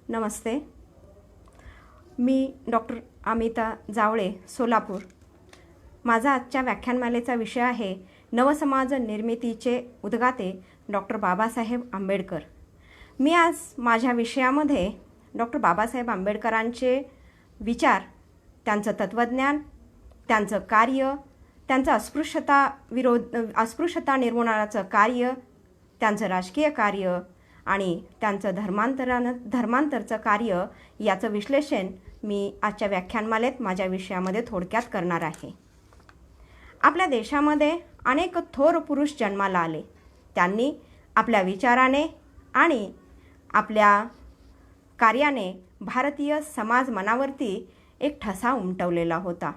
नमस्ते. मी doctor Amita Jawale, Solapur. माझा आजच्या व्याख्यानमालेचा विषय आहे नवसमाज निर्मितीचे उद्गाते डॉक्टर बाबासाहेब आंबेडकर. मी आज माझ्या विषयामध्ये डॉक्टर बाबासाहेब आंबेडकरांचे विचार, त्यांचं तत्त्वज्ञान, त्यांचं कार्य, त्यांचं अस्पृश्यता निर्मूलनाचं कार्य, त्यांचं राजकीय कार्य आणि त्यांचं धर्मांतरचं कार्य याचं विश्लेषण मी आजच्या व्याख्यानमालेत माझ्या विषयामध्ये थोडक्यात करणार आहे. आपल्या देशामध्ये अनेक थोर पुरुष जन्माला आले. त्यांनी आपल्या विचाराने आणि आपल्या कार्याने भारतीय समाज मनावरती एक ठसा उमटवलेला होता.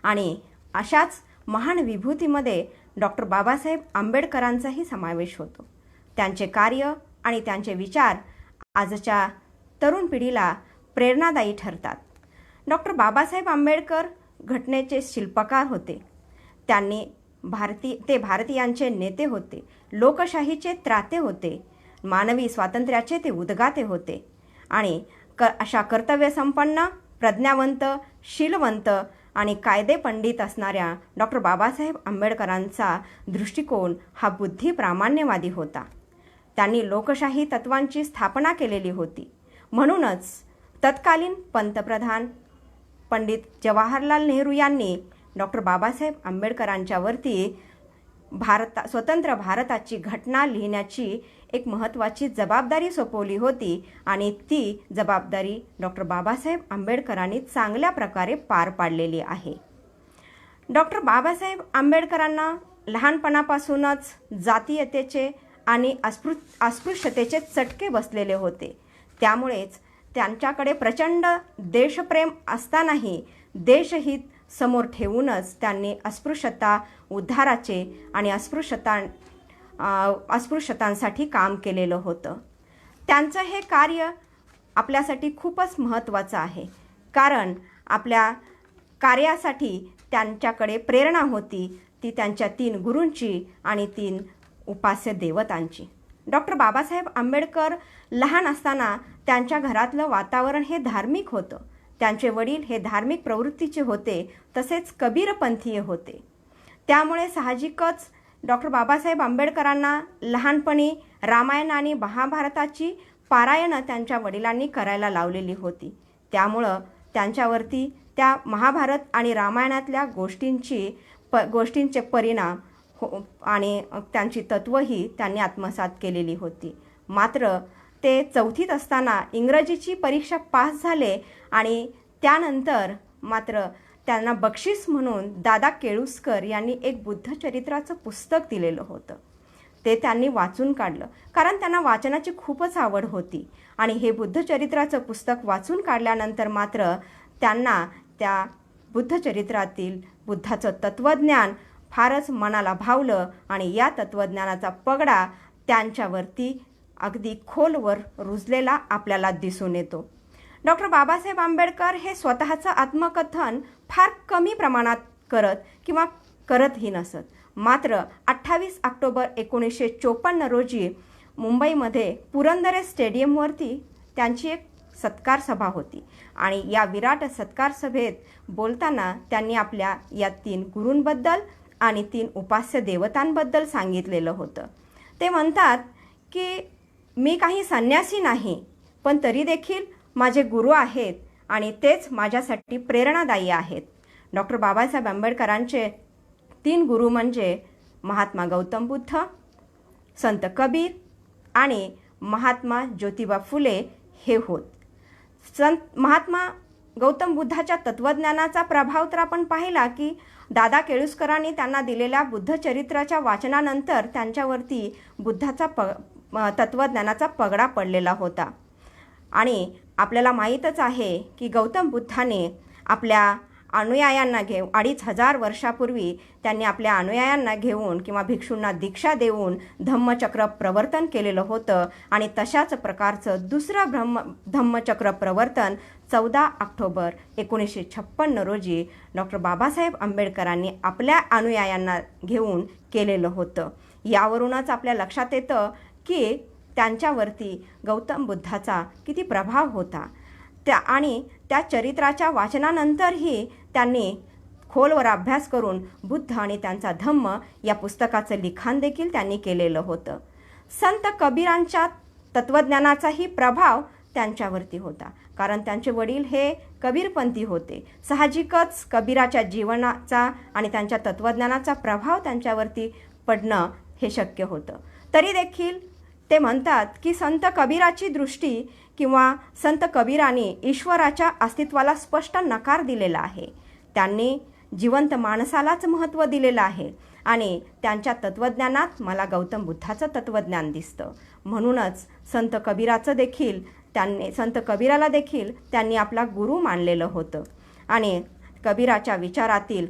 आणि अशाच महान विभूतीमध्ये डॉक्टर बाबासाहेब आंबेडकरांचाही समावेश होतो. त्यांचे कार्य आणि त्यांचे विचार आजच्या तरुण पिढीला प्रेरणादायी ठरतात. डॉक्टर बाबासाहेब आंबेडकर घटनेचे शिल्पकार होते. ते भारतीयांचे नेते होते, लोकशाहीचे त्राते होते, मानवी स्वातंत्र्याचे ते उद्गाते होते. आणि अशा कर्तव्यसंपन्न, प्रज्ञावंत, शीलवंत आणि कायदेपंडित असणाऱ्या डॉक्टर बाबासाहेब आंबेडकरांचा दृष्टिकोन हा बुद्धिप्रामाण्यवादी होता. त्यांनी लोकशाही तत्वांची स्थापना केलेली होती. म्हणूनच तत्कालीन पंतप्रधान पंडित जवाहरलाल नेहरू यांनी डॉक्टर बाबासाहेब आंबेडकरांच्यावरती स्वतंत्र भारताची घटना लिहिण्याची एक महत्त्वाची जबाबदारी सोपवली होती. आणि ती जबाबदारी डॉक्टर बाबासाहेब आंबेडकरांनी चांगल्या प्रकारे पार पाडलेली आहे. डॉक्टर बाबासाहेब आंबेडकरांना लहानपणापासूनच जातीयतेचे आणि अस्पृश्यतेचे चटके बसलेले होते. त्यामुळेच त्यांच्याकडे प्रचंड देशप्रेम असतानाही देशहित समोर ठेवूनच त्यांनी अस्पृश्यता उद्धाराचे आणि अस्पृश्यतांसाठी काम केलेलं होतं. त्यांचं हे कार्य आपल्यासाठी खूपच महत्त्वाचं आहे, कारण आपल्या कार्यासाठी त्यांच्याकडे प्रेरणा होती ती त्यांच्या 3 गुरूंची आणि 3 उपास्य देवतांची. डॉक्टर बाबासाहेब आंबेडकर लहान असताना त्यांच्या घरातलं वातावरण हे धार्मिक होतं. त्यांचे वडील हे धार्मिक प्रवृत्तीचे होते, तसेच कबीरपंथीय होते. त्यामुळे साहजिकच डॉक्टर बाबासाहेब आंबेडकरांना लहानपणी रामायण आणि महाभारताची पारायणं त्यांच्या वडिलांनी करायला लावलेली होती. त्यामुळं त्यांच्यावरती त्या महाभारत आणि रामायणातल्या गोष्टींचे परिणाम आणि त्यांची तत्त्वही त्यांनी आत्मसात केलेली होती. मात्र ते 4थीत असताना इंग्रजीची परीक्षा पास झाले आणि त्यानंतर मात्र त्यांना बक्षीस म्हणून दादा केळुस्कर यांनी एक बुद्धचरित्राचं पुस्तक दिलेलं होतं. ते त्यांनी वाचून काढलं, कारण त्यांना वाचनाची खूपच आवड होती. आणि हे बुद्धचरित्राचं पुस्तक वाचून काढल्यानंतर मात्र त्यांना त्या बुद्धचरित्रातील बुद्धाचं तत्त्वज्ञान फारच मनाला भावलं आणि या तत्त्वज्ञानाचा पगडा त्यांच्यावरती अगदी खोलवर रुजलेला आपल्याला दिसून येतो. डॉक्टर बाबासाहेब आंबेडकर हे स्वतःचं आत्मकथन फार कमी प्रमाणात करतही नसत. मात्र 28 ऑक्टोबर 1954 रोजी मुंबईमध्ये पुरंदरे स्टेडियमवरती त्यांची एक सत्कार सभा होती. आणि या विराट सत्कार सभेत बोलताना त्यांनी आपल्या या 3 गुरूंबद्दल आणि 3 उपास्य देवतांबद्दल सांगितलेलं होतं. ते म्हणतात की मी काही संन्यासी नाही, पण तरी देखील माझे गुरु आहेत आणि तेच माझ्यासाठी प्रेरणादायी आहेत. डॉक्टर बाबासाहेब आंबेडकरांचे 3 गुरु म्हणजे महात्मा गौतम बुद्ध, संत कबीर आणि महात्मा ज्योतिबा फुले हे होत. महात्मा गौतम बुद्धाच्या तत्त्वज्ञानाचा प्रभाव तर आपण पाहिला की दादा केळुस्करांनी त्यांना दिलेल्या बुद्धचरित्राच्या वाचनानंतर त्यांच्यावरती बुद्धाचा तत्त्वज्ञानाचा पगडा पडलेला होता. आणि आपल्याला माहीतच आहे की गौतम बुद्धाने आपल्या अनुयायांना 2500 वर्षापूर्वी त्यांनी आपल्या अनुयायांना घेऊन किंवा भिक्षूंना दीक्षा देऊन धम्मचक्र प्रवर्तन केलेलं होतं. आणि तशाच प्रकारचं दुसरं धम्मचक्र प्रवर्तन 14 ऑक्टोबर 1956 रोजी डॉक्टर बाबासाहेब आंबेडकरांनी आपल्या अनुयायांना घेऊन केलेलं होतं. यावरूनच आपल्या लक्षात येतं की त्यांच्यावरती गौतम बुद्धाचा किती प्रभाव होता आणि त्या चरित्राच्या वाचनानंतरही त्यांनी खोलवर अभ्यास करून बुद्ध आणि त्यांचा धम्म या पुस्तकाचं लिखाण देखील त्यांनी केलेलं होतं. संत कबीरांच्या तत्त्वज्ञानाचाही प्रभाव त्यांच्यावरती होता, कारण त्यांचे वडील हे कबीरपंथी होते. साहजिकच कबीराच्या जीवनाचा आणि त्यांच्या तत्त्वज्ञानाचा प्रभाव त्यांच्यावरती पडणं हे शक्य होतं. तरी देखील ते म्हणतात की संत कबीराची दृष्टी किंवा संत कबीरांनी ईश्वराच्या अस्तित्वाला स्पष्ट नकार दिलेला आहे. त्यांनी जिवंत माणसालाच महत्त्व दिलेलं आहे आणि त्यांच्या तत्त्वज्ञानात मला गौतम बुद्धाचं तत्त्वज्ञान दिसतं. म्हणूनच संत कबीराला देखील त्यांनी आपला गुरु मानलेलं होतं आणि कबीराच्या विचारातील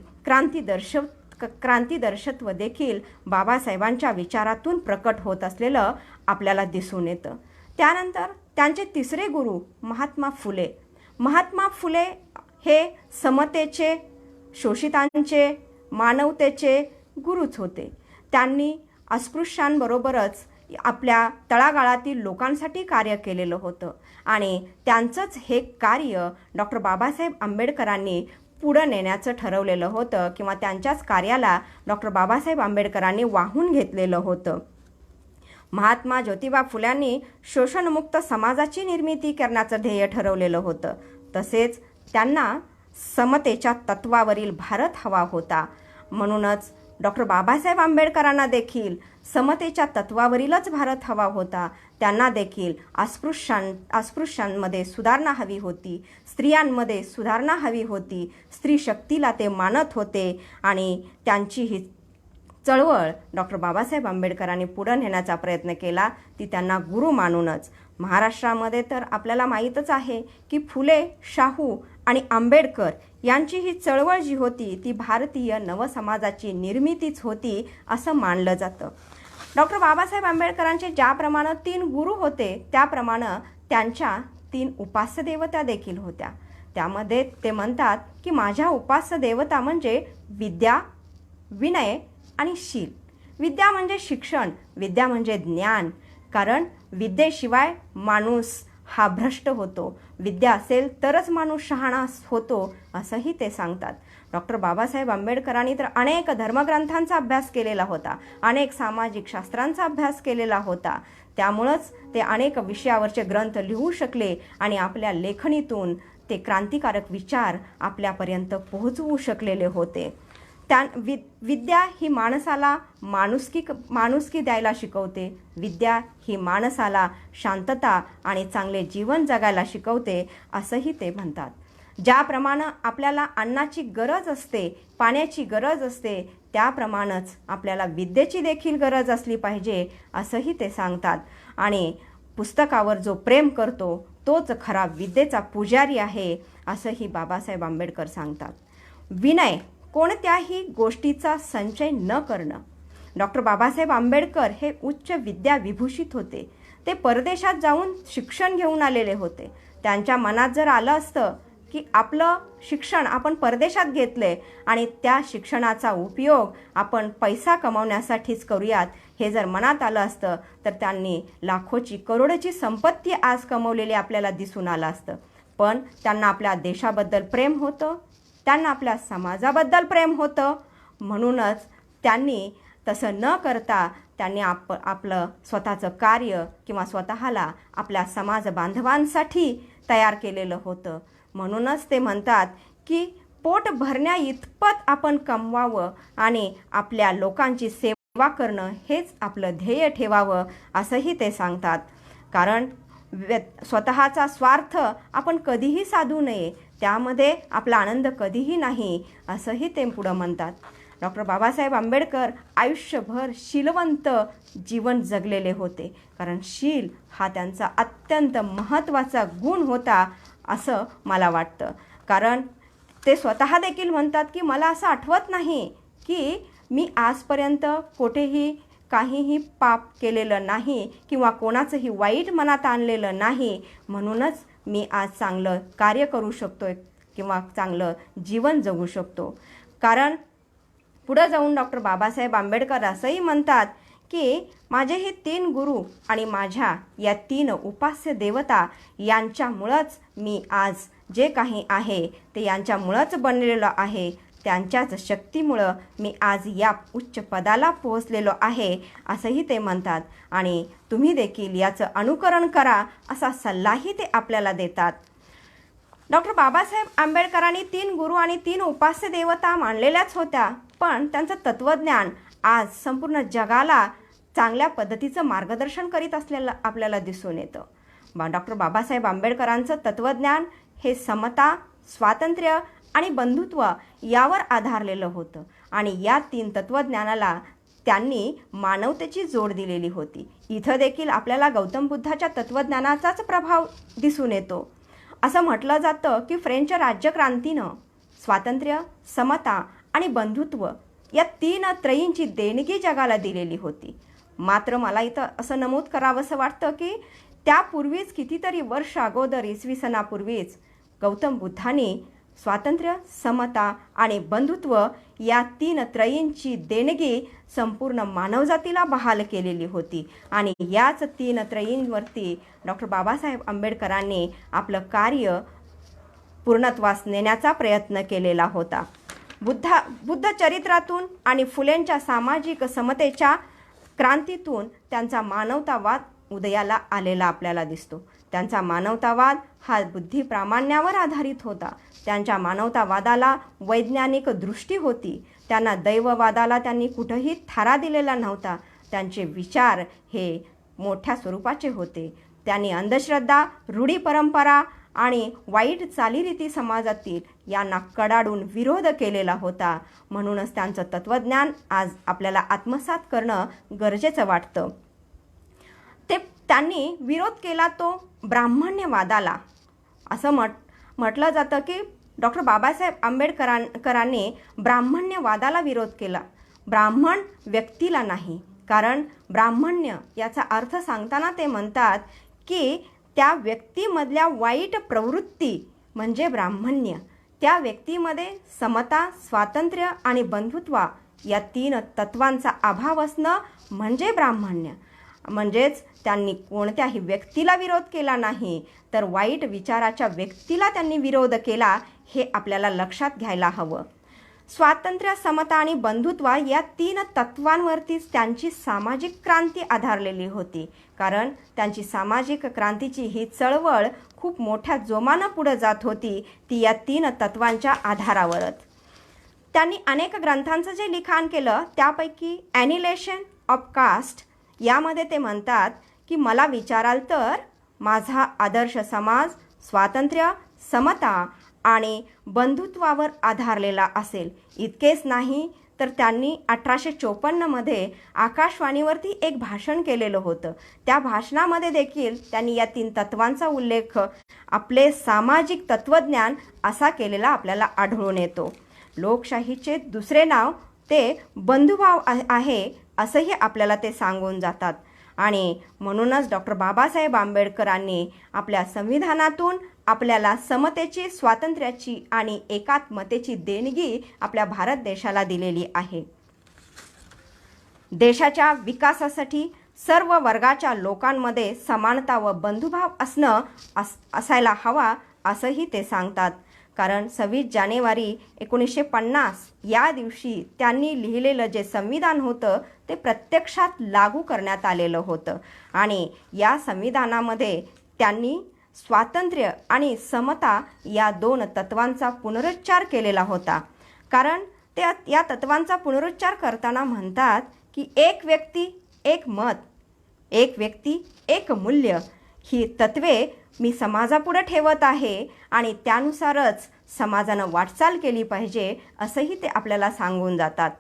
क्रांतिदर्शत्व देखील बाबासाहेबांच्या विचारातून प्रकट होत असलेलं आपल्याला दिसून येतं. त्यानंतर त्यांचे तिसरे गुरु महात्मा फुले हे समतेचे, शोषितांचे, मानवतेचे गुरुच होते. त्यांनी अस्पृश्यांबरोबरच आपल्या तळागाळातील लोकांसाठी कार्य केलेलं होतं आणि त्यांचंच हे कार्य डॉक्टर बाबासाहेब आंबेडकरांनी पुढं नेण्याचं ठरवलेलं होतं किंवा त्यांच्याच कार्याला डॉक्टर बाबासाहेब आंबेडकरांनी वाहून घेतलेलं होतं. महात्मा ज्योतिबा फुल्यांनी शोषणमुक्त समाजाची निर्मिती करण्याचं ध्येय ठरवलेलं होतं. तसेच त्यांना समतेच्या तत्वावरील भारत हवा होता. म्हणूनच डॉक्टर बाबासाहेब आंबेडकरांना देखील समतेच्या तत्वावरीलच भारत हवा होता. त्यांना देखील अस्पृश्यांमध्ये सुधारणा हवी होती, स्त्रियांमध्ये सुधारणा हवी होती, स्त्री शक्तीला ते मानत होते आणि त्यांची ही चळवळ डॉक्टर बाबासाहेब आंबेडकरांनी पुढे नेण्याचा प्रयत्न केला, ती त्यांना गुरु मानूनच. महाराष्ट्रामध्ये तर आपल्याला माहीतच आहे की फुले, शाहू आणि आंबेडकर यांची ही चळवळ जी होती ती भारतीय नवसमाजाची निर्मितीच होती असं मानलं जातं. डॉक्टर बाबासाहेब आंबेडकरांचे ज्याप्रमाणे 3 गुरु होते त्याप्रमाणे त्यांच्या 3 उपास्य देवता देखील होत्या. त्यामध्ये ते म्हणतात की माझ्या उपास्य देवता म्हणजे विद्या, विनय आणि शील. विद्या म्हणजे शिक्षण, विद्या म्हणजे ज्ञान, कारण विद्येशिवाय माणूस हा भ्रष्ट होतो. विद्या असेल तरच माणूस शहाणा होतो असंही ते सांगतात. डॉक्टर बाबासाहेब आंबेडकरांनी तर अनेक धर्मग्रंथांचा अभ्यास केलेला होता, अनेक सामाजिक शास्त्रांचा अभ्यास केलेला होता. त्यामुळंच ते अनेक विषयावरचे ग्रंथ लिहू शकले आणि आपल्या लेखणीतून ते क्रांतिकारक विचार आपल्यापर्यंत पोहोचवू शकलेले होते. विद्या ही माणसाला माणुसकी द्यायला शिकवते. विद्या ही माणसाला शांतता आणि चांगले जीवन जगायला शिकवते असंही ते म्हणतात. ज्याप्रमाणे आपल्याला अन्नाची गरज असते, पाण्याची गरज असते, त्याप्रमाणेच आपल्याला विद्येची देखील गरज असली पाहिजे असंही ते सांगतात. आणि पुस्तकावर जो प्रेम करतो तोच खरा विद्येचा पुजारी आहे असंही बाबासाहेब आंबेडकर सांगतात. विनय, कोणत्याही गोष्टीचा संचय न करणं. डॉक्टर बाबासाहेब आंबेडकर हे उच्च विद्या विभूषित होते. ते परदेशात जाऊन शिक्षण घेऊन आलेले होते. त्यांच्या मनात जर आलं असतं की आपलं शिक्षण आपण परदेशात घेतले आणि त्या शिक्षणाचा उपयोग आपण पैसा कमावण्यासाठीच करूयात, हे जर मनात आलं असतं तर त्यांनी लाखोची करोडोची संपत्ती आज कमवलेली आपल्याला दिसून आलं असतं. पण त्यांना आपल्या देशाबद्दल प्रेम होतं, त्यांना आपल्या समाजाबद्दल प्रेम होतं. म्हणूनच त्यांनी तसं न करता त्यांनी आपलं स्वतःचं कार्य किंवा स्वतःला आपल्या समाज बांधवांसाठी तयार केलेलं होतं. म्हणूनच ते म्हणतात की पोट भरण्या इतपत आपण कमवावं आणि आपल्या लोकांची सेवा करणं हेच आपलं ध्येय ठेवावं असंही ते सांगतात. कारण स्वतःचा स्वार्थ आपण कधीही साधू नये, त्यामध्ये आपला आनंद कधीही नाही असंही ते पुढं म्हणतात. डॉक्टर बाबासाहेब आंबेडकर आयुष्यभर शीलवंत जीवन जगलेले होते, कारण शील हा त्यांचा अत्यंत महत्त्वाचा गुण होता असं मला वाटतं. कारण ते स्वतः देखील म्हणतात की मला असं आठवत नाही की मी आजपर्यंत कुठेही काहीही पाप केलेलं नाही किंवा कोणाचंही वाईट मनात आणलेलं नाही, म्हणूनच मी आज चांगलं कार्य करू शकतोय किंवा चांगलं जीवन जगू शकतो. कारण पुढं जाऊन डॉक्टर बाबासाहेब आंबेडकर असंही म्हणतात की माझे हे 3 गुरु आणि माझ्या या 3 उपास्य देवता यांच्यामुळंच मी आज जे काही आहे ते यांच्यामुळंच बनलेलं आहे, त्यांच्याच शक्तीमुळं मी आज या उच्च पदाला पोहोचलेलो आहे असंही ते म्हणतात. आणि तुम्ही देखील याचं अनुकरण करा असा सल्लाही ते आपल्याला देतात. डॉक्टर बाबासाहेब आंबेडकरांनी 3 गुरु आणि 3 उपास्य देवता मानलेल्याच होत्या, पण त्यांचं तत्त्वज्ञान आज संपूर्ण जगाला चांगल्या पद्धतीचं मार्गदर्शन करीत असलेलं आपल्याला दिसून येतं. डॉक्टर बाबासाहेब आंबेडकरांचं तत्त्वज्ञान हे समता, स्वातंत्र्य आणि बंधुत्व यावर आधारलेलं होतं आणि या 3 तत्त्वज्ञानाला त्यांनी मानवतेची जोड दिलेली होती. इथं देखील आपल्याला गौतम बुद्धाच्या तत्त्वज्ञानाचाच प्रभाव दिसून येतो. असं म्हटलं जातं की फ्रेंच राज्यक्रांतीनं स्वातंत्र्य, समता आणि बंधुत्व या 3 त्रयींची देणगी जगाला दिलेली होती. मात्र मला इथं असं नमूद करावंसं वाटतं की त्यापूर्वीच कितीतरी वर्ष अगोदर इसवी सनापूर्वीच गौतम बुद्धांनी स्वातंत्र्य, समता आणि बंधुत्व या 3 त्रयींची देणगी संपूर्ण मानवजातीला बहाल केलेली होती आणि याच 3 त्रयींवरती डॉक्टर बाबासाहेब आंबेडकरांनी आपलं कार्य पूर्णत्वास नेण्याचा प्रयत्न केलेला होता. बुद्ध चरित्रातून आणि फुलेंच्या सामाजिक समतेच्या क्रांतीतून त्यांचा मानवतावाद उदयाला आलेला आपल्याला दिसतो. त्यांचा मानवतावाद हा बुद्धिप्रामाण्यावर आधारित होता. त्यांच्या मानवतावादाला वैज्ञानिक दृष्टी होती. त्यांना दैववादाला त्यांनी कुठंही थारा दिलेला नव्हता. त्यांचे विचार हे मोठ्या स्वरूपाचे होते. त्यांनी अंधश्रद्धा, रूढी परंपरा आणि वाईट चालीरीती समाजातील यांना कडाडून विरोध केलेला होता. म्हणूनच त्यांचं तत्त्वज्ञान आज आपल्याला आत्मसात करणं गरजेचं वाटतं. त्यांनी विरोध केला तो ब्राह्मण्यवादाला. असं म्हटलं जातं की डॉक्टर बाबासाहेब आंबेडकरांनी ब्राह्मण्यवादाला विरोध केला, ब्राह्मण व्यक्तीला नाही. कारण ब्राह्मण्य याचा अर्थ सांगताना ते म्हणतात की त्या व्यक्तीमधल्या वाईट प्रवृत्ती म्हणजे ब्राह्मण्य. त्या व्यक्तीमध्ये समता, स्वातंत्र्य आणि बंधुत्व या 3 तत्वांचा अभाव असणं म्हणजे ब्राह्मण्य. म्हणजेच त्यांनी कोणत्याही व्यक्तीला विरोध केला नाही, तर वाईट विचाराच्या व्यक्तीला त्यांनी विरोध केला, हे आपल्याला लक्षात घ्यायला हवं. स्वातंत्र्य, समता आणि बंधुत्व या 3 तत्वांवरतीच त्यांची सामाजिक क्रांती आधारलेली होती. कारण त्यांची सामाजिक क्रांतीची ही चळवळ खूप मोठ्या जोमानं पुढे जात होती, ती या 3 तत्वांच्या आधारावरच. त्यांनी अनेक ग्रंथांचं जे लिखाण केलं त्यापैकी ॲनिलेशन ऑफ कास्ट यामध्ये ते म्हणतात की मला विचाराल तर माझा आदर्श समाज स्वातंत्र्य, समता आणि बंधुत्वावर आधारलेला असेल. इतकेच नाही तर त्यांनी 1854मध्ये आकाशवाणीवरती एक भाषण केलेलं होतं. त्या भाषणामध्ये देखील त्यांनी या 3 तत्वांचा उल्लेख आपले सामाजिक तत्त्वज्ञान असा केलेला आपल्याला आढळून येतो. लोकशाहीचे दुसरे नाव ते बंधुभाव आहे असंही आपल्याला ते सांगून जातात. आणि म्हणूनच डॉक्टर बाबासाहेब आंबेडकरांनी आपल्या संविधानातून आपल्याला समतेची, स्वातंत्र्याची आणि एकात्मतेची देणगी आपल्या भारत देशाला दिलेली आहे. देशाच्या विकासासाठी सर्व वर्गाच्या लोकांमध्ये समानता व बंधुभाव असायला हवा असंही ते सांगतात. कारण 26 जानेवारी 1950 या दिवशी त्यांनी लिहिलेलं जे संविधान होतं ते प्रत्यक्षात लागू करण्यात आलेलं होतं आणि या संविधानामध्ये त्यांनी स्वातंत्र्य आणि समता या 2 तत्वांचा पुनरुच्चार केलेला होता. कारण ते या तत्वांचा पुनरुच्चार करताना म्हणतात की एक व्यक्ती एक मत, एक व्यक्ती एक मूल्य ही तत्वे मी समाजापुढे ठेवत आहे आणि त्यानुसारच समाजानं वाटचाल केली पाहिजे असंही ते आपल्याला सांगून जातात.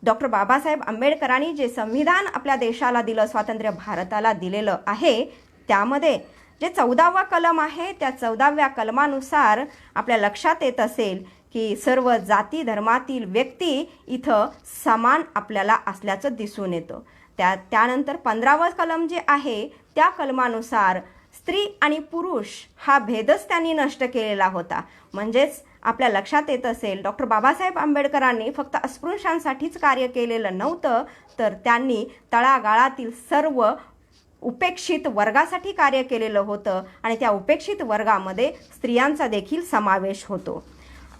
डॉक्टर बाबासाहेब आंबेडकरांनी जे संविधान आपल्या देशाला दिलं, स्वातंत्र्य भारताला दिलेलं आहे, त्यामध्ये जे 14वा कलम आहे त्या 14व्या कलमानुसार आपल्या लक्षात येत असेल की सर्व जाती धर्मातील व्यक्ती इथं समान आपल्याला असल्याचं दिसून येतं. त्यानंतर 15वं कलम जे आहे त्या कलमानुसार स्त्री आणि पुरुष हा भेदच त्यांनी नष्ट केलेला होता. म्हणजेच आपल्या लक्षात येत असेल, डॉक्टर बाबासाहेब आंबेडकरांनी फक्त अस्पृश्यांसाठीच कार्य केलेलं नव्हतं, तर त्यांनी तळागाळातील सर्व उपेक्षित वर्गासाठी कार्य केलेलं होतं आणि त्या उपेक्षित वर्गामध्ये स्त्रियांचा देखील समावेश होतो.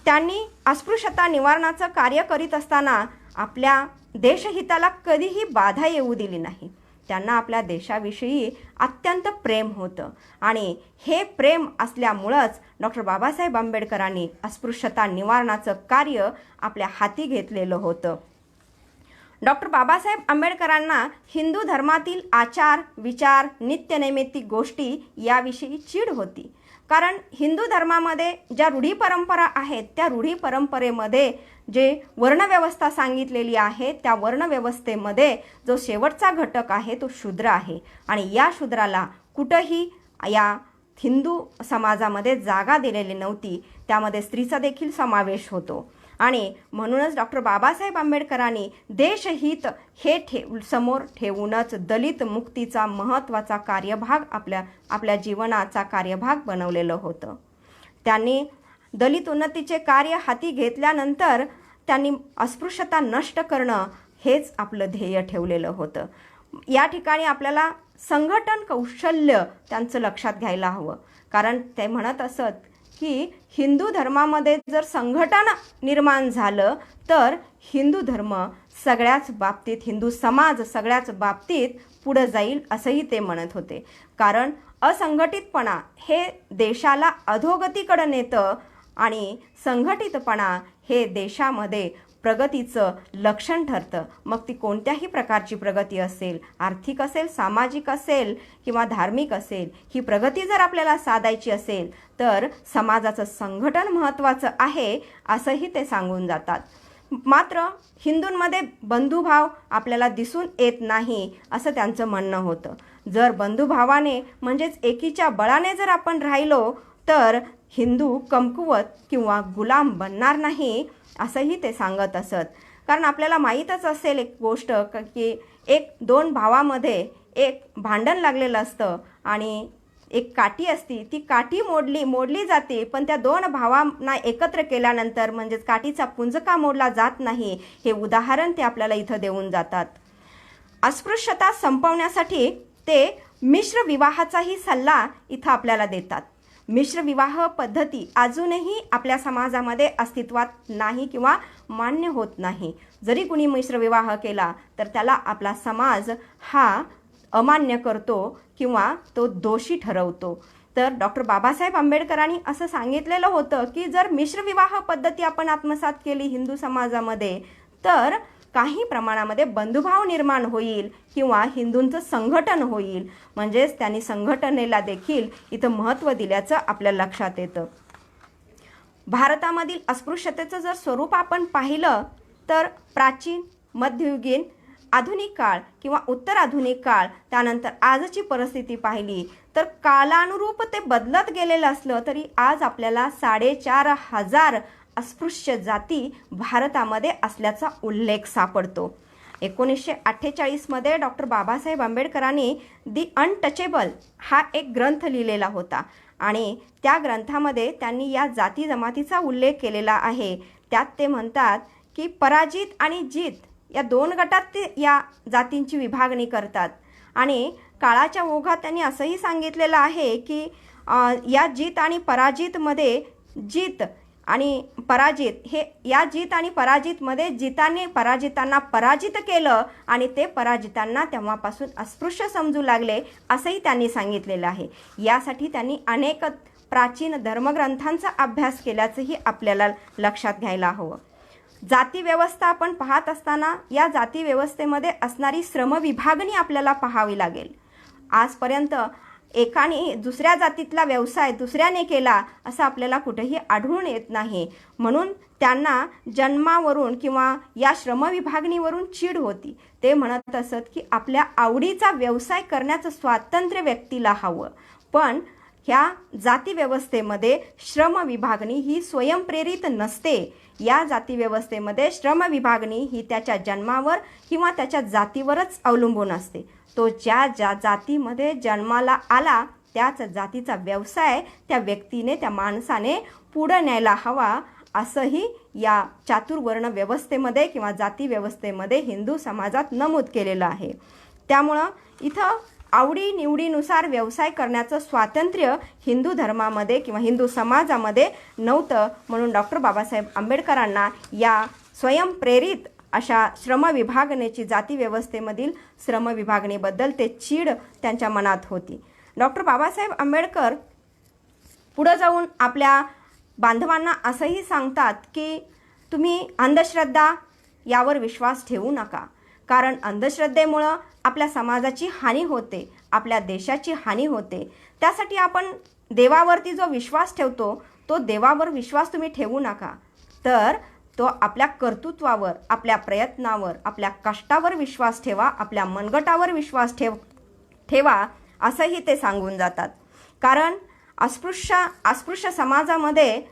त्यांनी अस्पृश्यता निवारणाचं कार्य करीत असताना आपल्या देशहिताला कधीही बाधा येऊ दिली नाही. त्यांना आपल्या देशाविषयी अत्यंत प्रेम होतं आणि हे प्रेम असल्यामुळंच डॉक्टर बाबासाहेब आंबेडकरांनी अस्पृश्यता निवारणाचं कार्य आपल्या हाती घेतलेलं होतं. डॉक्टर बाबासाहेब आंबेडकरांना हिंदू धर्मातील आचार विचार नित्यनैमित्तिक गोष्टी याविषयी चीड होती. कारण हिंदू धर्मामध्ये ज्या रूढी परंपरा आहेत त्या रूढी परंपरेमध्ये जे वर्णव्यवस्था सांगितलेली आहे त्या वर्णव्यवस्थेमध्ये जो शेवटचा घटक आहे तो शूद्र आहे आणि या शूद्राला कुठंही या हिंदू समाजामध्ये जागा दिलेली नव्हती. त्यामध्ये स्त्रीचा देखील समावेश होतो आणि म्हणूनच डॉक्टर बाबासाहेब आंबेडकरांनी देशहित हे समोर ठेवूनच दलित मुक्तीचा महत्त्वाचा कार्यभाग आपल्या जीवनाचा कार्यभाग बनवलेलं होतं. त्यांनी दलित उन्नतीचे कार्य हाती घेतल्यानंतर त्यांनी अस्पृश्यता नष्ट करणं हेच आपलं ध्येय ठेवलेलं होतं. या ठिकाणी आपल्याला संघटन कौशल्य त्यांचं लक्षात घ्यायला हवं. कारण ते म्हणत असत की हिंदू धर्मामध्ये जर संघटन निर्माण झालं तर हिंदू धर्म सगळ्याच बाबतीत, हिंदू समाज सगळ्याच बाबतीत पुढे जाईल असंही ते म्हणत होते. कारण असंघटितपणा हे देशाला अधोगतीकडे नेतं आणि संघटितपणा हे देशामध्ये प्रगतीचं लक्षण ठरतं. मग ती कोणत्याही प्रकारची प्रगती असेल, आर्थिक असेल, सामाजिक असेल किंवा धार्मिक असेल, ही प्रगती जर आपल्याला साधायची असेल तर समाजाचं संघटन महत्त्वाचं आहे असंही ते सांगून जातात. मात्र हिंदूंमध्ये बंधुभाव आपल्याला दिसून येत नाही असं त्यांचं म्हणणं होतं. जर बंधुभावाने म्हणजेच एकीच्या बळाने जर आपण राहिलो तर हिंदू कमकुवत किंवा गुलाम बनणार नाही असंही ते सांगत असत. कारण आपल्याला माहीतच असेल एक गोष्ट की एक दोन भावामध्ये एक भांडण लागलेलं असतं आणि एक काठी असती, ती काठी मोडली जाते, पण त्या दोन भावांना एकत्र केल्यानंतर म्हणजेच काठीचा पुंज का मोडला जात नाही हे उदाहरण ते आपल्याला इथं देऊन जातात. अस्पृश्यता संपवण्यासाठी ते मिश्र विवाहाचाही सल्ला इथं आपल्याला देतात. मिश्र विवाह पद्धती अजूनही आपल्या समाजामध्ये अस्तित्वात नाही किंवा मान्य होत नाही. जरी कुणी मिश्र विवाह केला तर त्याला आपला समाज हा अमान्य करतो किंवा तो दोषी ठरवतो. तर डॉक्टर बाबासाहेब आंबेडकरांनी असं सांगितलेलं होतं की जर मिश्र विवाह पद्धती आपण आत्मसात केली हिंदू समाजामध्ये तर काही प्रमाणामध्ये बंधुभाव निर्माण होईल किंवा हिंदूंचं संघटन होईल. म्हणजेच त्यांनी संघटनेला देखील इथं महत्त्व दिल्याचं आपल्या लक्षात येतं. भारतामधील अस्पृश्यतेचं जर स्वरूप आपण पाहिलं तर प्राचीन, मध्ययुगीन, आधुनिक काळ किंवा उत्तर आधुनिक काळ, त्यानंतर आजची परिस्थिती पाहिली तर कालानुरूप ते बदलत गेलेलं असलं तरी आज आपल्याला 4,500 अस्पृश्य जाती भारतामध्ये असल्याचा उल्लेख सापडतो. 1948 डॉक्टर बाबासाहेब आंबेडकरांनी दी अनटचेबल हा एक ग्रंथ लिहिलेला होता आणि त्या ग्रंथामध्ये त्यांनी या जाती जमातीचा उल्लेख केलेला आहे. त्यात ते म्हणतात की पराजित आणि जीत या दोन गटात ते या जातींची विभागणी करतात आणि काळाच्या ओघात त्यांनी असंही सांगितलेलं आहे की या जीत आणि पराजितमध्ये जीत आणि पराजित हे या जीत आणि पराजितमध्ये जिताने पराजितांना पराजित केलं आणि ते पराजितांना तेव्हापासून अस्पृश्य समजू लागले असंही त्यांनी सांगितलेलं आहे. यासाठी त्यांनी अनेक प्राचीन धर्मग्रंथांचा अभ्यास केल्याचंही आपल्याला लक्षात घ्यायला हवं. जाती व्यवस्था आपण पाहत असताना या जाती व्यवस्थेमध्ये असणारी श्रमविभागणी आपल्याला पाहावी लागेल. आजपर्यंत एकाने दुसऱ्या जातीतला व्यवसाय दुसऱ्याने केला असं आपल्याला कुठेही आढळून येत नाही. म्हणून त्यांना जन्मावरून किंवा या श्रमविभागणीवरून चीड होती. ते म्हणत असत की आपल्या आवडीचा व्यवसाय करण्याचं स्वातंत्र्य व्यक्तीला हवं, पण ह्या जाती व्यवस्थेमध्ये श्रम विभागणी ही स्वयंप्रेरित नसते. या जाती व्यवस्थेमध्ये श्रम विभागणी ही त्याच्या जन्मावर किंवा त्याच्या जातीवरच अवलंबून असते. तो ज्या जातीमध्ये जन्माला आला त्याच जातीचा व्यवसाय त्या व्यक्तीने, त्या माणसाने पुढे न्यायला हवा असंही या चातुर्वर्ण व्यवस्थेमध्ये किंवा जाती व्यवस्थेमध्ये हिंदू समाजात नमूद केलेलं आहे. त्यामुळं इथं आवडीनिवडीनुसार व्यवसाय करण्याचं स्वातंत्र्य हिंदू धर्मामध्ये किंवा हिंदू समाजामध्ये नव्हतं. म्हणून डॉक्टर बाबासाहेब आंबेडकरांना या स्वयंप्रेरित अशा श्रमविभागणीची, जाती व्यवस्थेमधील श्रमविभागणीबद्दल ते चीड त्यांच्या मनात होती. डॉक्टर बाबासाहेब आंबेडकर पुढं जाऊन आपल्या बांधवांना असंही सांगतात की तुम्ही अंधश्रद्धा यावर विश्वास ठेवू नका, कारण अंधश्रद्धेमुळं आपल्या समाजाची हानी होते, आपल्या देशाची हानी होते. त्यासाठी आपण देवावरती जो विश्वास ठेवतो तो देवावर विश्वास तुम्ही ठेवू नका, तर तो आपल्या कर्तृत्वावर, आपल्या प्रयत्नावर, आपल्या कष्टावर विश्वास ठेवा, आपल्या मनगटावर विश्वास ठेवा असंही ते सांगून जातात. कारण अस्पृश्य समाजामध्ये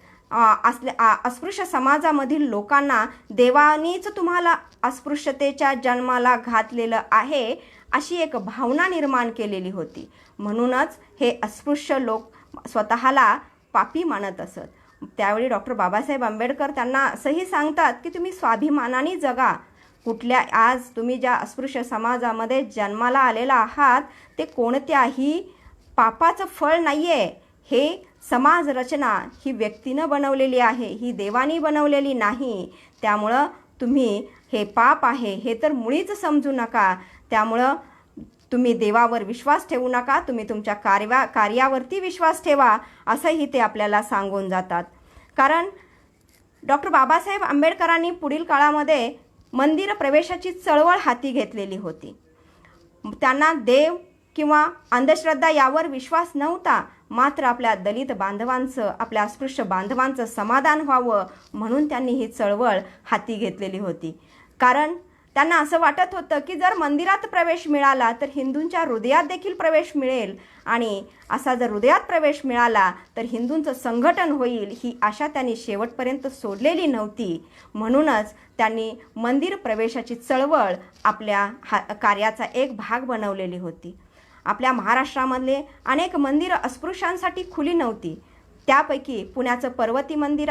अस्पृश्य समाजामधील लोकांना देवानीच तुम्हाला अस्पृश्यतेच्या जन्माला घातलेलं आहे अशी एक भावना निर्माण केलेली होती. म्हणूनच हे अस्पृश्य लोक स्वतःला पापी मानत असत. त्यावेळी डॉक्टर बाबासाहेब आंबेडकर त्यांना असंही सांगतात की तुम्ही स्वाभिमानाने जगा. आज तुम्ही ज्या अस्पृश्य समाजामध्ये जन्माला आलेला आहात ते कोणत्याही पापाचं फळ नाही आहे. हे समाज रचना ही व्यक्तीनं बनवलेली आहे, ही देवानी बनवलेली नाही. त्यामुळं तुम्ही हे पाप आहे हे तर मुळीच समजू नका. त्यामुळं तुम्ही देवावर विश्वास ठेवू नका, तुम्ही तुमच्या कार्यावरती विश्वास ठेवा असंही ते आपल्याला सांगून जातात. कारण डॉक्टर बाबासाहेब आंबेडकरांनी पुढील काळामध्ये मंदिर प्रवेशाची चळवळ हाती घेतलेली होती. त्यांना देव किंवा अंधश्रद्धा यावर विश्वास नव्हता, मात्र आपल्या दलित बांधवांचं, आपल्या अस्पृश्य बांधवांचं समाधान व्हावं म्हणून त्यांनी ही चळवळ हाती घेतलेली होती. कारण त्यांना असं वाटत होतं की जर मंदिरात प्रवेश मिळाला तर हिंदूंच्या हृदयात देखील प्रवेश मिळेल, आणि असा जर हृदयात प्रवेश मिळाला तर हिंदूंचं संघटन होईल. ही आशा त्यांनी शेवटपर्यंत सोडलेली नव्हती. म्हणूनच त्यांनी मंदिर प्रवेशाची चळवळ आपल्या कार्याचा एक भाग बनवलेली होती. आपल्या महाराष्ट्रामधले अनेक मंदिरं अस्पृश्यांसाठी खुली नव्हती. त्यापैकी पुण्याचं पर्वती मंदिर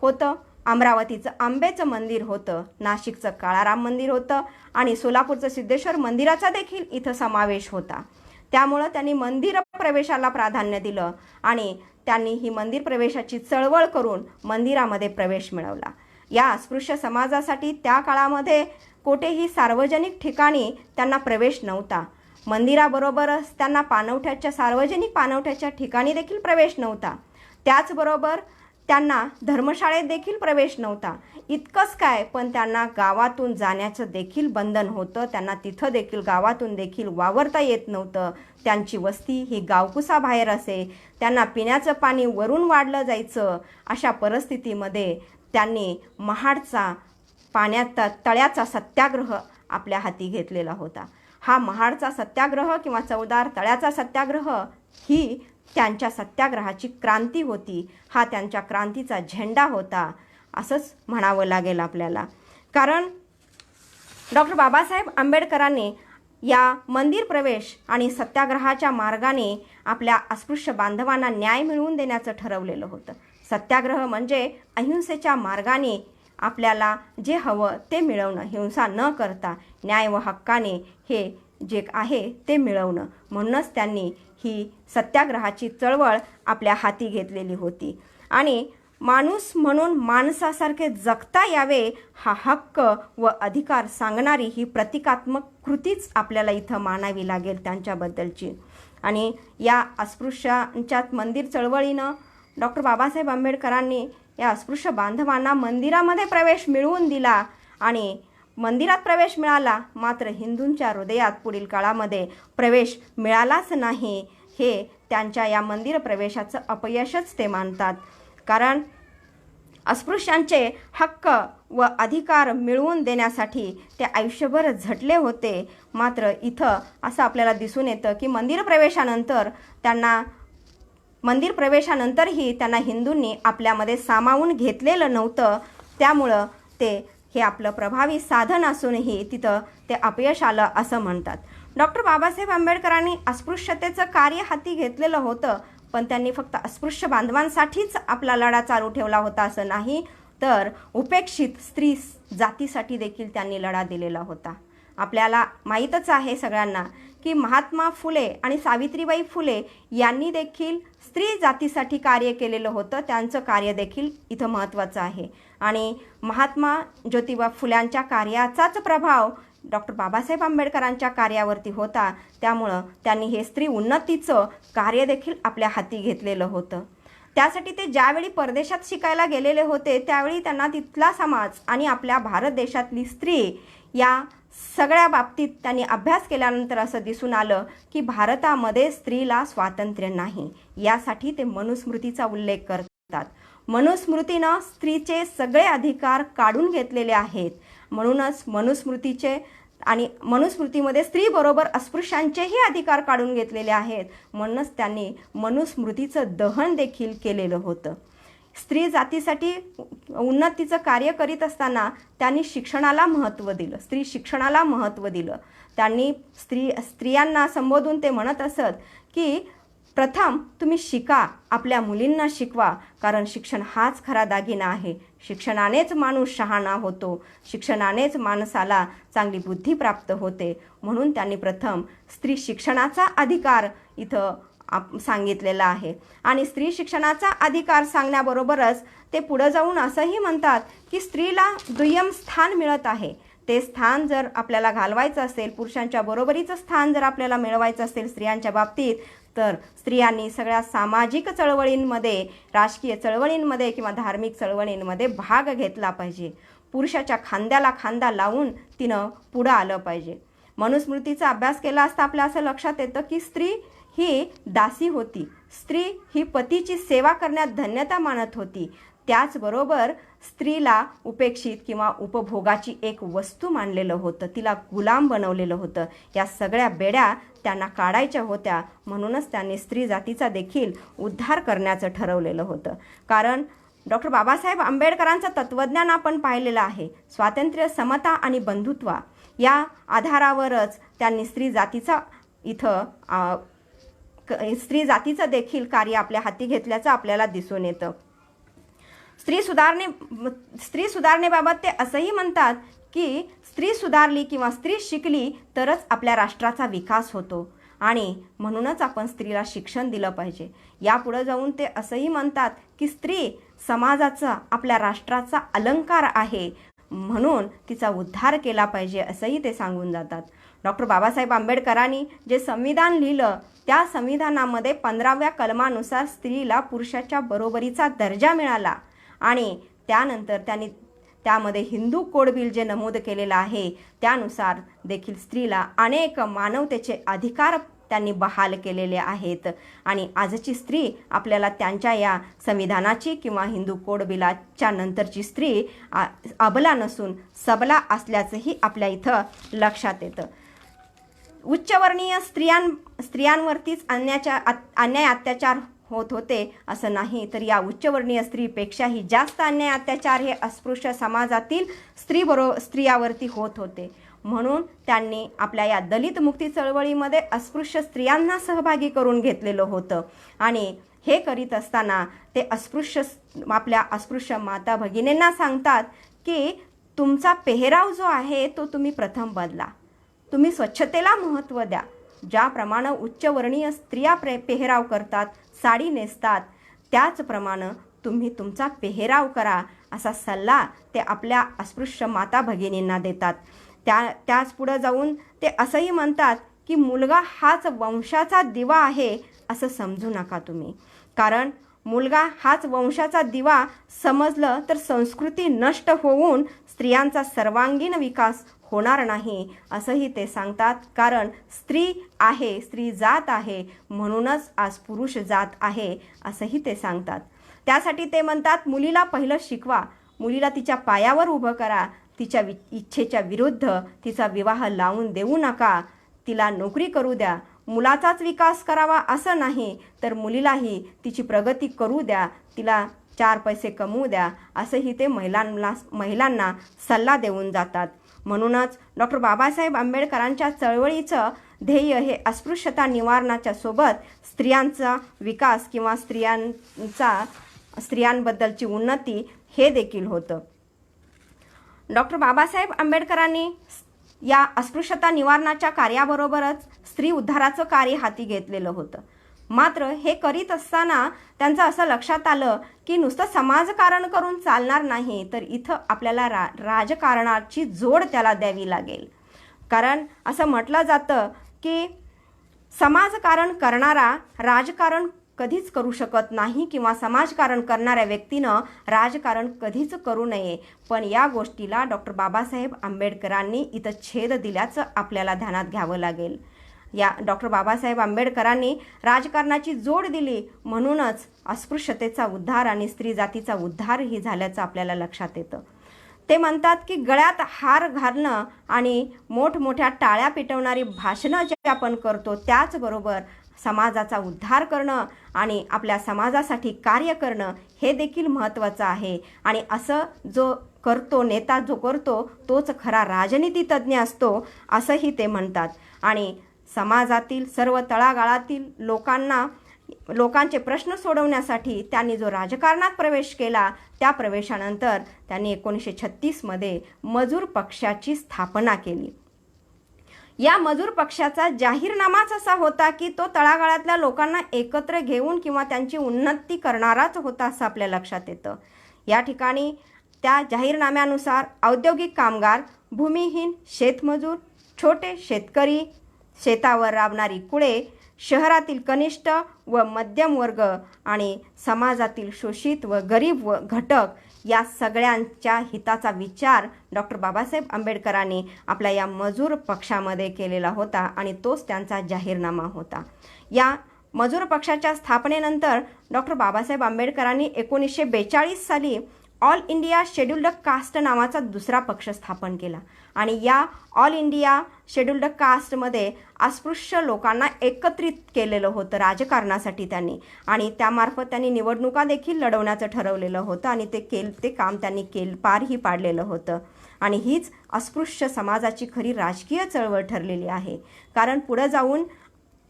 होतं, अमरावतीचं आंबेचं मंदिर होतं, नाशिकचं काळाराम मंदिर होतं आणि सोलापूरचं सिद्धेश्वर मंदिराचा देखील इथं समावेश होता. त्यामुळं त्यांनी मंदिर प्रवेशाला प्राधान्य दिलं आणि त्यांनी ही मंदिर प्रवेशाची चळवळ करून मंदिरामध्ये प्रवेश मिळवला. या अस्पृश्य समाजासाठी त्या काळामध्ये कोठेही सार्वजनिक ठिकाणी त्यांना प्रवेश नव्हता. मंदिराबरोबरच त्यांना सार्वजनिक पाणवठ्याच्या ठिकाणी देखील प्रवेश नव्हता. त्याचबरोबर त्यांना धर्मशाळेत देखील प्रवेश नव्हता. इतकंच काय, पण त्यांना गावातून जाण्याचं देखील बंधन होतं. त्यांना तिथं देखील गावातून देखील वावरता येत नव्हतं. त्यांची वस्ती ही गावकुसाबाहेर असे, त्यांना पिण्याचं पाणी वरून वाढलं जायचं. अशा परिस्थितीमध्ये त्यांनी महाडचा तळ्याचा सत्याग्रह आपल्या हाती घेतलेला होता. हा महाडचा सत्याग्रह किंवा चौदार तळ्याचा सत्याग्रह ही त्यांच्या सत्याग्रहाची क्रांती होती. हा त्यांच्या क्रांतीचा झेंडा होता असंच म्हणावं लागेल आपल्याला. कारण डॉक्टर बाबासाहेब आंबेडकरांनी या मंदिर प्रवेश आणि सत्याग्रहाच्या मार्गाने आपल्या अस्पृश्य बांधवांना न्याय मिळवून देण्याचं ठरवलेलं होतं. सत्याग्रह म्हणजे अहिंसेच्या मार्गाने आपल्याला जे हवं ते मिळवणं, हिंसा न करता न्याय व हक्काने हे जे आहे ते मिळवणं. म्हणूनच त्यांनी ही सत्याग्रहाची चळवळ आपल्या हाती घेतलेली होती. आणि माणूस म्हणून माणसासारखे जगता यावे हा हक्क व अधिकार सांगणारी ही प्रतिकात्मक कृतीच आपल्याला इथं मानावी लागेल त्यांच्याबद्दलची. आणि या अस्पृश्यांच्या मंदिर चळवळीनं डॉक्टर बाबासाहेब आंबेडकरांनी या अस्पृश्य बांधवांना मंदिरामध्ये प्रवेश मिळवून दिला आणि मंदिरात प्रवेश मिळाला, मात्र हिंदूंच्या हृदयात पुढील काळामध्ये प्रवेश मिळालाच नाही. हे त्यांच्या या मंदिर प्रवेशाचं अपयशच ते मानतात. कारण अस्पृश्यांचे हक्क व अधिकार मिळवून देण्यासाठी ते आयुष्यभर झटले होते. मात्र इथं असं आपल्याला दिसून येतं की मंदिर प्रवेशानंतरही त्यांना हिंदूंनी आपल्यामध्ये सामावून घेतलेलं नव्हतं. त्यामुळं हे आपलं प्रभावी साधन असूनही तिथं ते अपयश आलं असं म्हणतात. डॉक्टर बाबासाहेब आंबेडकरांनी अस्पृश्यतेचं कार्य हाती घेतलेलं होतं, पण त्यांनी फक्त अस्पृश्य बांधवांसाठीच आपला लढा चालू ठेवला होता असं नाही, तर उपेक्षित स्त्री जातीसाठी देखील त्यांनी लढा दिलेला होता. आपल्याला माहीतच आहे सगळ्यांना की महात्मा फुले आणि सावित्रीबाई फुले यांनी देखील स्त्री जातीसाठी कार्य केलेलं होतं. त्यांचं कार्य देखील इथं महत्त्वाचं आहे आणि महात्मा ज्योतिबा फुल्यांच्या कार्याचाच प्रभाव डॉक्टर बाबासाहेब आंबेडकरांच्या कार्यावरती होता. त्यामुळं त्यांनी हे स्त्री उन्नतीचं कार्य देखील आपल्या हाती घेतलेलं होतं. त्यासाठी ते ज्यावेळी परदेशात शिकायला गेलेले होते त्यावेळी त्यांना तिथला समाज आणि आपल्या भारत देशातली स्त्री या सगळ्या बाबतीत त्यांनी अभ्यास केल्यानंतर असं दिसून आलं की भारतामध्ये स्त्रीला स्वातंत्र्य नाही. यासाठी ते मनुस्मृतीचा उल्लेख करतात. मनुस्मृतीनं स्त्रीचे सगळे अधिकार काढून घेतलेले आहेत. म्हणूनच मनुस्मृतीचे आणि मनुस्मृतीमध्ये स्त्रीबरोबर अस्पृश्यांचेही अधिकार काढून घेतलेले आहेत. म्हणूनच त्यांनी मनुस्मृतीचं दहन देखील केलेलं होतं. स्त्री जातीसाठी उन्नतीचं कार्य करीत असताना त्यांनी शिक्षणाला महत्त्व दिलं. स्त्री शिक्षणाला महत्त्व दिलं. त्यांनी स्त्रियांना संबोधून ते म्हणत असत की प्रथम तुम्ही शिका, आपल्या मुलींना शिकवा, कारण शिक्षण हाच खरा दागिना आहे. शिक्षणानेच माणूस शहाणा होतो. शिक्षणानेच माणसाला चांगली बुद्धी प्राप्त होते. म्हणून त्यांनी प्रथम स्त्री शिक्षणाचा अधिकार इथं सांगितलेला आहे. आणि स्त्री शिक्षणाचा अधिकार सांगण्याबरोबरच ते पुढे जाऊन असंही म्हणतात की स्त्रीला दुय्यम स्थान मिळत आहे. ते स्थान जर आपल्याला घालवायचं असेल, पुरुषांच्या बरोबरीचं स्थान जर आपल्याला मिळवायचं असेल स्त्रियांच्या बाबतीत, तर स्त्रियांनी सगळ्या सामाजिक चळवळींमध्ये, राजकीय चळवळींमध्ये किंवा धार्मिक चळवळींमध्ये भाग घेतला पाहिजे. पुरुषाच्या खांद्याला खांदा लावून तिनं पुढं आलं पाहिजे. मनुस्मृतीचा अभ्यास केला असता आपल्या असं लक्षात येतं की स्त्री ही दासी होती. स्त्री ही पतीची सेवा करण्यात धन्यता मानत होती. त्याचबरोबर स्त्रीला उपेक्षित किंवा उपभोगाची एक वस्तू मानलेलं होतं. तिला गुलाम बनवलेलं होतं. या सगळ्या बेड्या त्यांना काढायच्या होत्या. म्हणूनच त्यांनी स्त्री जातीचा देखील उद्धार करण्याचं ठरवलेलं होतं. कारण डॉक्टर बाबासाहेब आंबेडकरांचं तत्त्वज्ञान आपण पाहिलेलं आहे. स्वातंत्र्य, समता आणि बंधुत्व या आधारावरच त्यांनी स्त्री जातीचं देखील कार्य आपल्या हाती घेतल्याचं आपल्याला दिसून येतं. स्त्री सुधारणेबाबत ते असंही म्हणतात की स्त्री सुधारली किंवा स्त्री शिकली तरच आपल्या राष्ट्राचा विकास होतो आणि म्हणूनच आपण स्त्रीला शिक्षण दिलं पाहिजे. यापुढे जाऊन ते असंही म्हणतात की स्त्री समाजाचा, आपल्या राष्ट्राचा अलंकार आहे, म्हणून तिचा उद्धार केला पाहिजे असंही ते सांगून जातात. डॉक्टर बाबासाहेब आंबेडकरांनी जे संविधान लिहिलं त्या संविधानामध्ये 15व्या कलमानुसार स्त्रीला पुरुषाच्या बरोबरीचा दर्जा मिळाला आणि त्यानंतर त्यांनी त्यामध्ये हिंदू कोड बिल जे नमूद केलेलं आहे त्यानुसार देखील स्त्रीला अनेक मानवतेचे अधिकार त्यांनी बहाल केलेले आहेत. आणि आजची स्त्री आपल्याला त्यांच्या या संविधानाची किंवा हिंदू कोड बिलाच्या नंतरची स्त्री अबला नसून सबला असल्याचंही आपल्या इथं लक्षात येतं. उच्चवर्णीय स्त्रियांवरतीच अन्याय अत्याचार होत होते असं नाही, तर या उच्चवर्णीय स्त्रीपेक्षाही जास्त अन्याय अत्याचार हे अस्पृश्य समाजातील स्त्रियावरती होत होते. म्हणून त्यांनी आपल्या या दलित मुक्ती चळवळीमध्ये अस्पृश्य स्त्रियांना सहभागी करून घेतलेलं होतं. आणि हे करीत असताना ते आपल्या अस्पृश्य माता भगिनींना सांगतात की तुमचा पेहराव जो आहे तो तुम्ही प्रथम बदला. तुम्ही स्वच्छतेला महत्त्व द्या. ज्याप्रमाणे उच्चवर्णीय स्त्रिया पेहराव करतात, साडी नेसतात, त्याचप्रमाणे तुम्ही तुमचा पेहराव करा असा सल्ला ते आपल्या अस्पृश्य माता भगिनींना देतात. त्याच पुढे जाऊन ते असंही म्हणतात की मुलगा हाच वंशाचा दिवा आहे असं समजू नका तुम्ही. कारण मुलगा हाच वंशाचा दिवा समजलं तर संस्कृती नष्ट होऊन स्त्रियांचा सर्वांगीण विकास होणार नाही असंही ते सांगतात. कारण स्त्री आहे, स्त्री जात आहे, म्हणूनच आज पुरुष जात आहे असंही ते सांगतात. त्यासाठी ते म्हणतात मुलीला पहिलं शिकवा, मुलीला तिच्या पायावर उभं करा, तिच्या इच्छेच्या विरुद्ध तिचा विवाह लावून देऊ नका, तिला नोकरी करू द्या. मुलाचाच विकास करावा असं नाही, तर मुलीलाही तिची प्रगती करू द्या, तिला 4 पैसे कमवू द्या असंही ते महिलांना सल्ला देऊन जातात. म्हणूनच डॉक्टर बाबासाहेब आंबेडकरांच्या चळवळीचं ध्येय हे अस्पृश्यता निवारणाच्या सोबत स्त्रियांचा विकास किंवा स्त्रियांचा स्त्रियांबद्दलची उन्नती हे देखील होतं. डॉक्टर बाबासाहेब आंबेडकरांनी या अस्पृश्यता निवारणाच्या कार्याबरोबरच स्त्री उद्धाराचं कार्य हाती घेतलेलं होतं. मात्र हे करीत असताना त्यांचं असं लक्षात आलं की नुसतं समाजकारण करून चालणार नाही, तर इथं आपल्याला राजकारणाची जोड त्याला द्यावी लागेल. कारण असं म्हटलं जातं की समाजकारण करणारा राजकारण कधीच करू शकत नाही किंवा समाजकारण करणाऱ्या व्यक्तीनं राजकारण कधीच करू नये. पण या गोष्टीला डॉक्टर बाबासाहेब आंबेडकरांनी इथं छेद दिल्याचं आपल्याला ध्यानात घ्यावं लागेल. या डॉक्टर बाबासाहेब आंबेडकरांनी राजकारणाची जोड दिली, म्हणूनच अस्पृश्यतेचा उद्धार आणि स्त्री जातीचा उद्धारही झाल्याचं आपल्याला लक्षात येतं. ते म्हणतात की गळ्यात हार घालणं आणि मोठमोठ्या टाळ्या पिटवणारी भाषणं जे आपण करतो त्याचबरोबर समाजाचा उद्धार करणं आणि आपल्या समाजासाठी कार्य करणं हे देखील महत्त्वाचं आहे. आणि असं जो करतो, नेता जो करतो तोच खरा राजनीती तज्ज्ञ असतो असंही ते म्हणतात. आणि समाजातील सर्व तळागाळातील लोकांचे प्रश्न सोडवण्यासाठी त्यांनी जो राजकारणात प्रवेश केला, त्या प्रवेशानंतर त्यांनी 1936मध्ये मजूर पक्षाची स्थापना केली. या मजूर पक्षाचा जाहीरनामाच असा होता की तो तळागाळातल्या लोकांना एकत्र घेऊन किंवा त्यांची उन्नती करणाराच होता असं आपल्या लक्षात येतं. या ठिकाणी त्या जाहीरनाम्यानुसार औद्योगिक कामगार, भूमिहीन शेतमजूर, छोटे शेतकरी, शेतावर राबणारी कुळे, शहरातील कनिष्ठ व मध्यम वर्ग आणि समाजातील शोषित व गरीब व घटक या सगळ्यांच्या हिताचा विचार डॉक्टर बाबासाहेब आंबेडकरांनी आपल्या या मजूर पक्षामध्ये केलेला होता आणि तोच त्यांचा जाहीरनामा होता. या मजूर पक्षाच्या स्थापनेनंतर डॉक्टर बाबासाहेब आंबेडकरांनी 1942 साली ऑल इंडिया शेड्युल्ड कास्ट नावाचा दुसरा पक्ष स्थापन केला. आणि या ऑल इंडिया शेड्युल्ड कास्टमध्ये अस्पृश्य लोकांना एकत्रित केलेलं होतं राजकारणासाठी त्यांनी, आणि त्यामार्फत त्यांनी निवडणुका देखील लढवण्याचं ठरवलेलं होतं आणि ते काम त्यांनी पारही पाडलेलं होतं. आणि हीच अस्पृश्य समाजाची खरी राजकीय चळवळ ठरलेली आहे. कारण पुढे जाऊन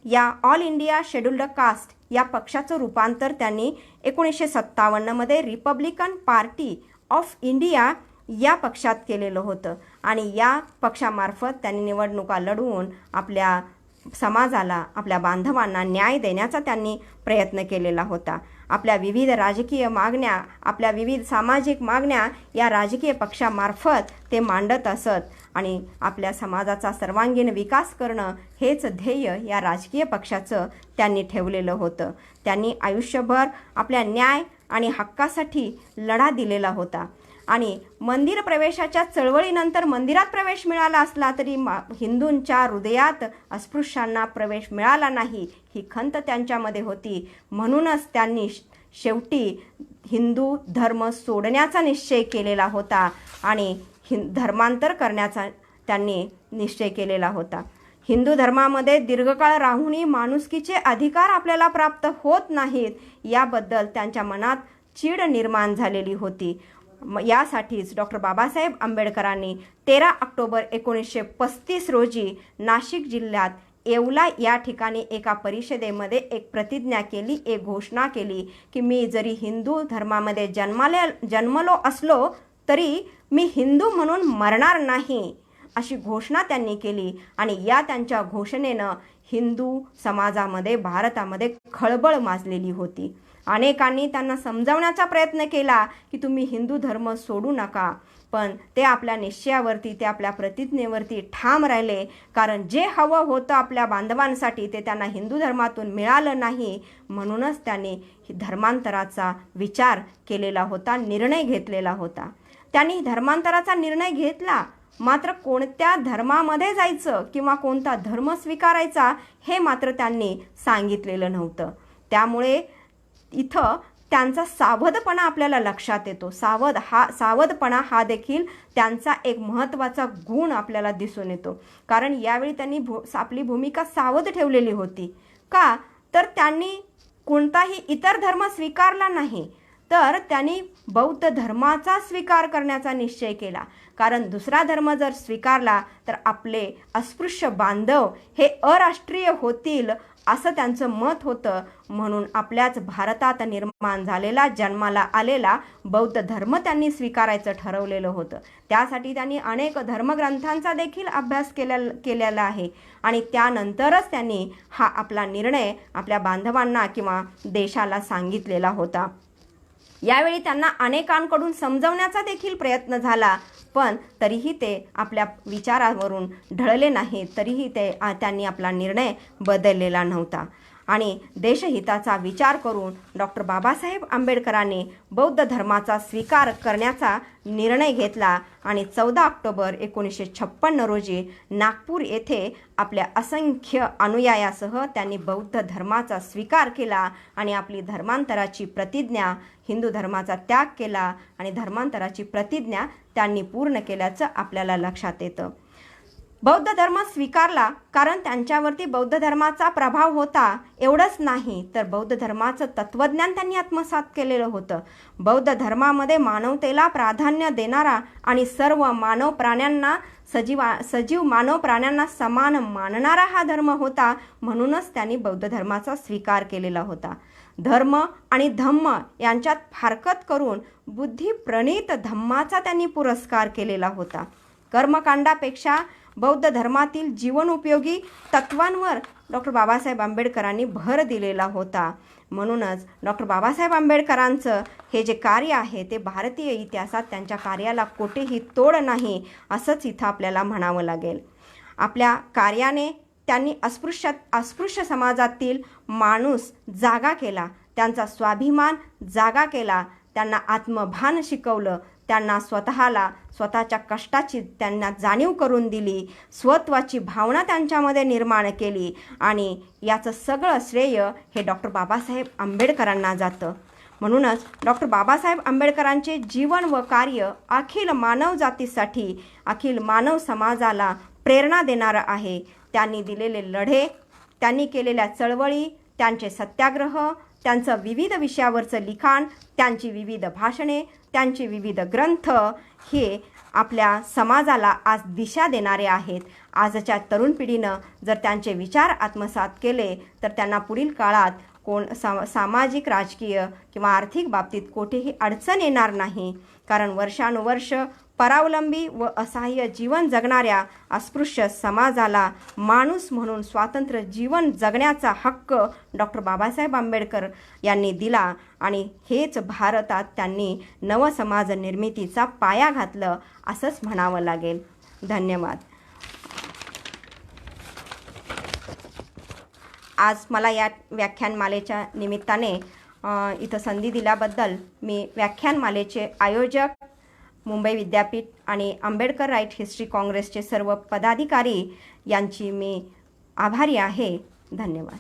या ऑल इंडिया शेड्युल्ड कास्ट या पक्षाचं रूपांतर त्यांनी 1957मध्ये रिपब्लिकन पार्टी ऑफ इंडिया या पक्षात केलेलं होतं. आणि या पक्षामार्फत त्यांनी निवडणुका लढवून आपल्या समाजाला, आपल्या बांधवांना न्याय देण्याचा त्यांनी प्रयत्न केलेला होता. आपल्या विविध राजकीय मागण्या, आपल्या विविध सामाजिक मागण्या या राजकीय पक्षामार्फत ते मांडत असत आणि आपल्या समाजाचा सर्वांगीण विकास करणं हेच ध्येय या राजकीय पक्षाचं त्यांनी ठेवलेलं होतं. त्यांनी आयुष्यभर आपल्या न्याय आणि हक्कासाठी लढा दिलेला होता. आणि मंदिर प्रवेशाच्या चळवळीनंतर मंदिरात प्रवेश मिळाला असला तरी हिंदूंच्या हृदयात अस्पृश्यांना प्रवेश मिळाला नाही ही खंत त्यांच्यामध्ये होती. म्हणूनच त्यांनी शेवटी हिंदू धर्म सोडण्याचा निश्चय केलेला होता आणि धर्मांतर करण्याचा त्यांनी निश्चय केलेला होता. हिंदू धर्मामध्ये दीर्घकाळ राहूनही माणुसकीचे अधिकार आपल्याला प्राप्त होत नाहीत याबद्दल त्यांच्या मनात चीड निर्माण झालेली होती. यासाठीच डॉक्टर बाबासाहेब आंबेडकरांनी 13 ऑक्टोबर 1935 रोजी नाशिक जिल्ह्यात येवला या ठिकाणी एका परिषदेमध्ये एक प्रतिज्ञा केली, एक घोषणा केली की मी जरी हिंदू धर्मामध्ये जन्मलो असलो तरी मी हिंदू म्हणून मरणार नाही अशी घोषणा त्यांनी केली. आणि या त्यांच्या घोषणेनं हिंदू समाजामध्ये, भारतामध्ये खळबळ माजलेली होती. अनेकांनी त्यांना समजावण्याचा प्रयत्न केला की तुम्ही हिंदू धर्म सोडू नका, पण ते आपल्या निश्चयावरती, ते आपल्या प्रतिज्ञेवरती ठाम राहिले. कारण जे हवं होतं आपल्या बांधवांसाठी ते त्यांना हिंदू धर्मातून मिळालं नाही. म्हणूनच त्यांनी धर्मांतराचा विचार केलेला होता, निर्णय घेतलेला होता. त्यांनी धर्मांतराचा निर्णय घेतला, मात्र कोणत्या धर्मामध्ये जायचं किंवा कोणता धर्म स्वीकारायचा हे मात्र त्यांनी सांगितलेलं नव्हतं. त्यामुळे इथं त्यांचा सावधपणा आपल्याला लक्षात येतो. सावधपणा हा देखील त्यांचा एक महत्त्वाचा गुण आपल्याला दिसून येतो. कारण यावेळी त्यांनी आपली भूमिका सावध ठेवलेली होती. का तर त्यांनी कोणताही इतर धर्म स्वीकारला नाही. तर त्यांनी बौद्ध धर्माचा स्वीकार करण्याचा निश्चय केला. कारण दुसरा धर्म जर स्वीकारला तर आपले अस्पृश्य बांधव हे अराष्ट्रीय होतील असं त्यांचं मत होतं. म्हणून आपल्याच भारतात निर्माण झालेला, जन्माला आलेला बौद्ध धर्म त्यांनी स्वीकारायचं ठरवलेलं होतं. त्यासाठी त्यांनी अनेक धर्मग्रंथांचा देखील अभ्यास केलेला आहे आणि त्यानंतरच त्यांनी हा आपला निर्णय आपल्या बांधवांना किंवा देशाला सांगितलेला होता. यावेळी त्यांना अनेकांकडून समजवण्याचा देखील प्रयत्न झाला, पण तरीही ते आपल्या विचारावरून ढळले नाही. तरीही त्यांनी आपला निर्णय बदललेला नव्हता आणि देशहिताचा विचार करून डॉक्टर बाबासाहेब आंबेडकरांनी बौद्ध धर्माचा स्वीकार करण्याचा निर्णय घेतला आणि 14 ऑक्टोबर 1956 रोजी नागपूर येथे आपल्या असंख्य अनुयायासह त्यांनी बौद्ध धर्माचा स्वीकार केला आणि आपली धर्मांतराची प्रतिज्ञा, हिंदू धर्माचा त्याग केला आणि धर्मांतराची प्रतिज्ञा त्यांनी पूर्ण केल्याचं आपल्याला लक्षात येतं. बौद्ध धर्म स्वीकारला कारण त्यांच्यावरती बौद्ध धर्माचा प्रभाव होता एवढंच नाही, तर बौद्ध धर्माचं तत्त्वज्ञान त्यांनी आत्मसात केलेलं होतं. बौद्ध धर्मामध्ये मानवतेला प्राधान्य देणारा आणि सर्व मानव प्राण्यांना सजीव मानव प्राण्यांना समान मानणारा हा धर्म होता. म्हणूनच त्यांनी बौद्ध धर्माचा स्वीकार केलेला होता. धर्म आणि धम्म यांच्यात फारकत करून बुद्धी प्रणीत धम्माचा त्यांनी पुरस्कार केलेला होता. कर्मकांडापेक्षा बौद्ध धर्मातील जीवनोपयोगी तत्वांवर डॉक्टर बाबासाहेब आंबेडकरांनी भर दिलेला होता. म्हणूनच डॉक्टर बाबासाहेब आंबेडकरांचं हे जे कार्य आहे ते भारतीय इतिहासात त्यांच्या कार्याला कोठेही तोड नाही असंच इथं आपल्याला म्हणावं लागेल. आपल्या कार्याने त्यांनी अस्पृश्य समाजातील माणूस जागा केला, त्यांचा स्वाभिमान जागा केला, त्यांना आत्मभान शिकवलं, त्यांना स्वतःच्या कष्टाची त्यांना जाणीव करून दिली, स्वत्वाची भावना त्यांच्यामध्ये निर्माण केली आणि याचं सगळं श्रेय हे डॉक्टर बाबासाहेब आंबेडकरांना जातं. म्हणूनच डॉक्टर बाबासाहेब आंबेडकरांचे जीवन व कार्य अखिल मानव जातीसाठी, अखिल मानव समाजाला प्रेरणा देणारं आहे. त्यांनी दिलेले लढे, त्यांनी केलेल्या चळवळी, त्यांचे सत्याग्रह, त्यांचं विविध विषयावरचं लिखाण, त्यांची विविध भाषणे, त्यांचे विविध ग्रंथ हे आपल्या समाजाला आज दिशा देणारे आहेत. आजच्या तरुण पिढीनं जर त्यांचे विचार आत्मसात केले तर त्यांना पुढील काळात सामाजिक, राजकीय किंवा आर्थिक बाबतीत कोठेही अडचण येणार नाही. कारण वर्षानुवर्ष परावलंबी व असहाय्य जीवन जगणाऱ्या अस्पृश्य समाजाला माणूस म्हणून स्वातंत्र्य जीवन जगण्याचा हक्क डॉक्टर बाबासाहेब आंबेडकर यांनी दिला आणि हेच भारतात त्यांनी नवसमाज निर्मितीचा पाया घातलं असंच म्हणावं लागेल. धन्यवाद. आज मला या व्याख्यानमालेच्या निमित्ताने इथं संधी दिल्याबद्दल मी व्याख्यानमालेचे आयोजक, मुंबई विद्यापीठ आणि आंबेडकर राईट हिस्ट्री काँग्रेसचे सर्व पदाधिकारी यांची मी आभारी आहे. धन्यवाद.